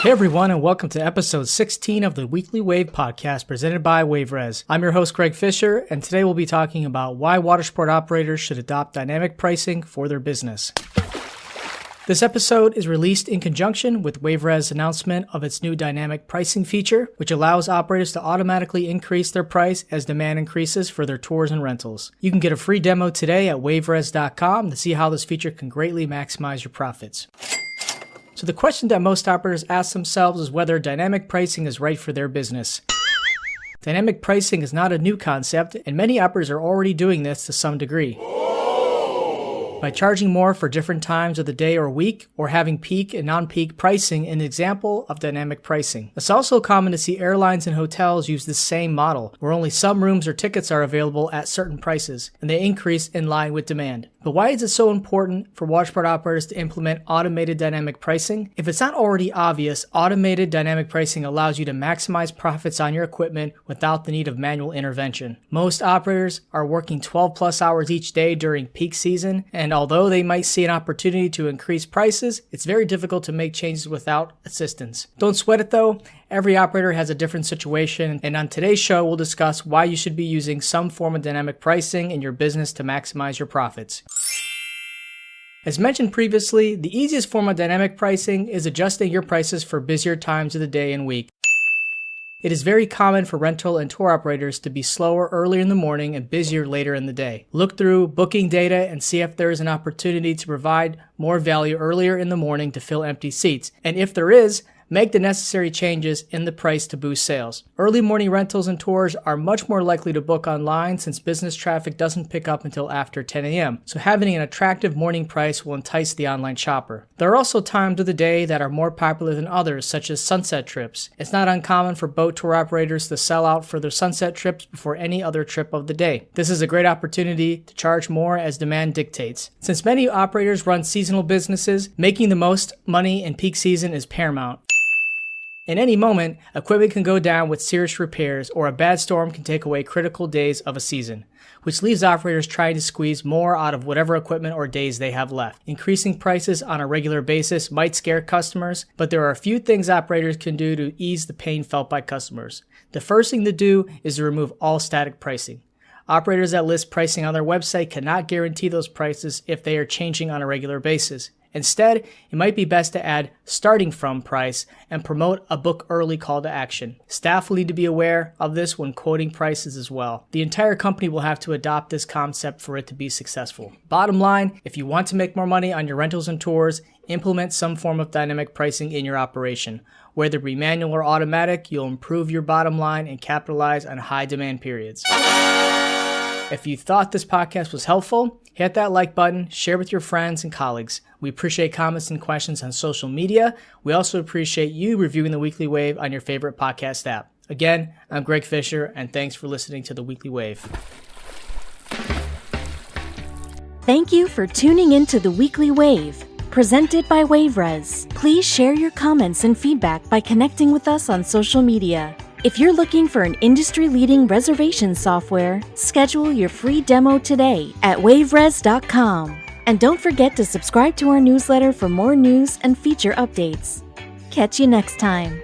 Hey everyone, and welcome to episode 16 of the Weekly Wave podcast presented by WaveRez. I'm your host Greg Fisher, and today we'll be talking about why watersport operators should adopt dynamic pricing for their business. This episode is released in conjunction with WaveRez's announcement of its new dynamic pricing feature, which allows operators to automatically increase their price as demand increases for their tours and rentals. You can get a free demo today at waverez.com to see how this feature can greatly maximize your profits. So the question that most operators ask themselves is whether dynamic pricing is right for their business. Dynamic pricing is not a new concept, and many operators are already doing this to some degree. By charging more for different times of the day or week, or having peak and non-peak pricing, an example of dynamic pricing. It's also common to see airlines and hotels use this same model, where only some rooms or tickets are available at certain prices, and they increase in line with demand. But why is it so important for watersport operators to implement automated dynamic pricing? If it's not already obvious, automated dynamic pricing allows you to maximize profits on your equipment without the need of manual intervention. Most operators are working 12 plus hours each day during peak season, and although they might see an opportunity to increase prices, it's very difficult to make changes without assistance. Don't sweat it though. Every operator has a different situation, and on today's show, we'll discuss why you should be using some form of dynamic pricing in your business to maximize your profits. As mentioned previously, the easiest form of dynamic pricing is adjusting your prices for busier times of the day and week. It is very common for rental and tour operators to be slower earlier in the morning and busier later in the day. Look through booking data and see if there is an opportunity to provide more value earlier in the morning to fill empty seats. And if there is, make the necessary changes in the price to boost sales. Early morning rentals and tours are much more likely to book online since business traffic doesn't pick up until after 10 a.m. So having an attractive morning price will entice the online shopper. There are also times of the day that are more popular than others, such as sunset trips. It's not uncommon for boat tour operators to sell out for their sunset trips before any other trip of the day. This is a great opportunity to charge more as demand dictates. Since many operators run seasonal businesses, making the most money in peak season is paramount. In any moment, equipment can go down with serious repairs, or a bad storm can take away critical days of a season, which leaves operators trying to squeeze more out of whatever equipment or days they have left. Increasing prices on a regular basis might scare customers, but there are a few things operators can do to ease the pain felt by customers. The first thing to do is to remove all static pricing. Operators that list pricing on their website cannot guarantee those prices if they are changing on a regular basis. Instead, it might be best to add starting from price and promote a book early call to action. Staff will need to be aware of this when quoting prices as well. The entire company will have to adopt this concept for it to be successful. Bottom line, if you want to make more money on your rentals and tours, implement some form of dynamic pricing in your operation. Whether it be manual or automatic, you'll improve your bottom line and capitalize on high demand periods. If you thought this podcast was helpful, hit that like button, share with your friends and colleagues. We appreciate comments and questions on social media. We also appreciate you reviewing the Weekly Wave on your favorite podcast app. Again, I'm Greg Fisher, and thanks for listening to the Weekly Wave. Thank you for tuning into the Weekly Wave, presented by WaveRez. Please share your comments and feedback by connecting with us on social media. If you're looking for an industry-leading reservation software, schedule your free demo today at waverez.com. And don't forget to subscribe to our newsletter for more news and feature updates. Catch you next time.